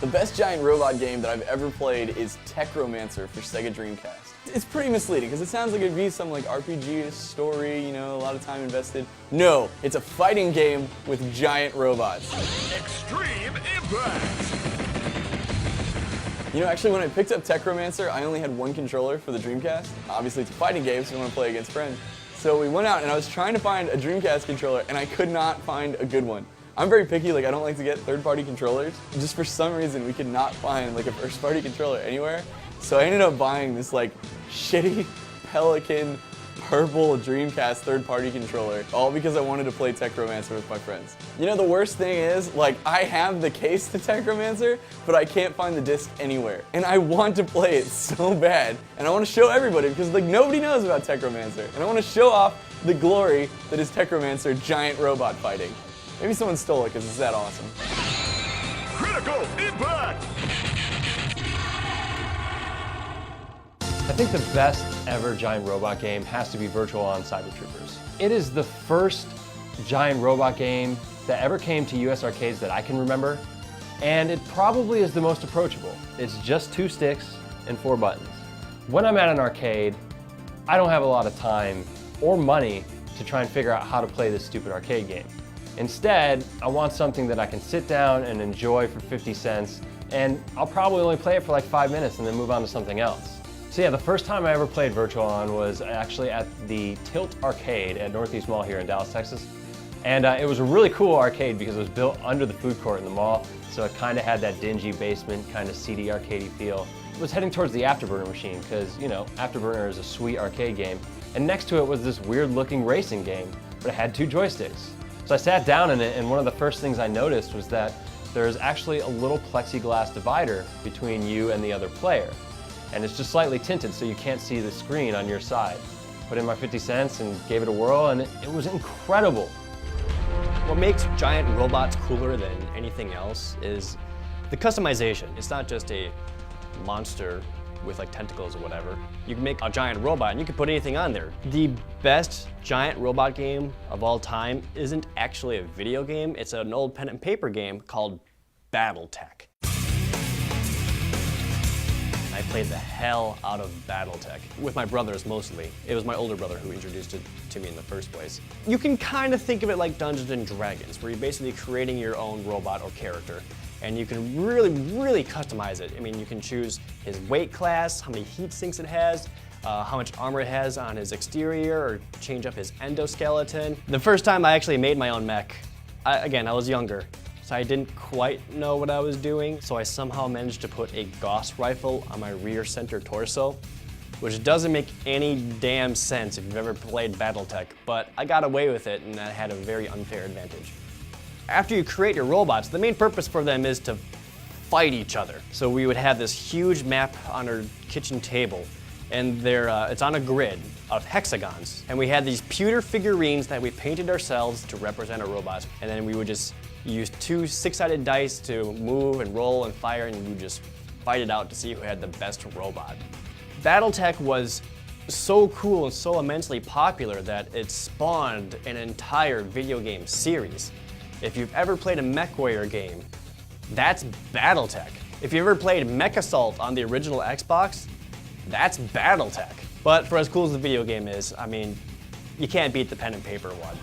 best giant robot game that I've ever played is Techromancer for Sega Dreamcast. It's pretty misleading because it sounds like it'd be some like RPG story, you know, a lot of time invested. No, it's a fighting game with giant robots. Extreme Impact! You know, actually when I picked up Techromancer, I only had one controller for the Dreamcast. Obviously it's a fighting game, so you want to play against friends. So we went out and I was trying to find a Dreamcast controller and I could not find a good one. I'm very picky, like I don't like to get third-party controllers. Just for some reason, we could not find like a first-party controller anywhere. So I ended up buying this like shitty Pelican purple Dreamcast third-party controller, all because I wanted to play Techromancer with my friends. You know, the worst thing is, like, I have the case to Techromancer, but I can't find the disc anywhere. And I want to play it so bad, and I want to show everybody, because like nobody knows about Techromancer, and I want to show off the glory that is Techromancer giant robot fighting. Maybe someone stole it because it's that awesome. Critical Impact! I think the best ever giant robot game has to be Virtual On Cyber Troopers. It is the first giant robot game that ever came to US arcades that I can remember, and it probably is the most approachable. It's just 2 sticks and 4 buttons. When I'm at an arcade, I don't have a lot of time or money to try and figure out how to play this stupid arcade game. Instead, I want something that I can sit down and enjoy for 50 cents, and I'll probably only play it for like 5 minutes and then move on to something else. So yeah, the first time I ever played Virtual On was actually at the Tilt Arcade at Northeast Mall here in Dallas, Texas. And it was a really cool arcade because it was built under the food court in the mall, so it kind of had that dingy basement, kind of seedy arcadey feel. It was heading towards the Afterburner machine because, you know, Afterburner is a sweet arcade game. And next to it was this weird looking racing game, but it had 2 joysticks. So I sat down in it, and one of the first things I noticed was that there's actually a little plexiglass divider between you and the other player. And it's just slightly tinted so you can't see the screen on your side. Put in my 50 cents and gave it a whirl, and it was incredible. What makes giant robots cooler than anything else is the customization. It's not just a monster with like tentacles or whatever. You can make a giant robot and you can put anything on there. The best giant robot game of all time isn't actually a video game, it's an old pen and paper game called BattleTech. I played the hell out of BattleTech, with my brothers mostly. It was my older brother who introduced it to me in the first place. You can kind of think of it like Dungeons and Dragons, where you're basically creating your own robot or character, and you can really customize it. I mean, you can choose his weight class, how many heat sinks it has, how much armor it has on his exterior, or change up his endoskeleton. The first time I actually made my own mech, again, I was younger, so I didn't quite know what I was doing, so I somehow managed to put a Gauss rifle on my rear center torso, which doesn't make any damn sense if you've ever played BattleTech, but I got away with it and I had a very unfair advantage. After you create your robots, the main purpose for them is to fight each other. So we would have this huge map on our kitchen table, and it's on a grid of hexagons. And we had these pewter figurines that we painted ourselves to represent our robots. And then we would just use 2 6-sided dice to move and roll and fire, and we would just fight it out to see who had the best robot. BattleTech was so cool and so immensely popular that it spawned an entire video game series. If you've ever played a MechWarrior game, that's BattleTech. If you ever played Mech Assault on the original Xbox, that's BattleTech. But for as cool as the video game is, I mean, you can't beat the pen and paper one.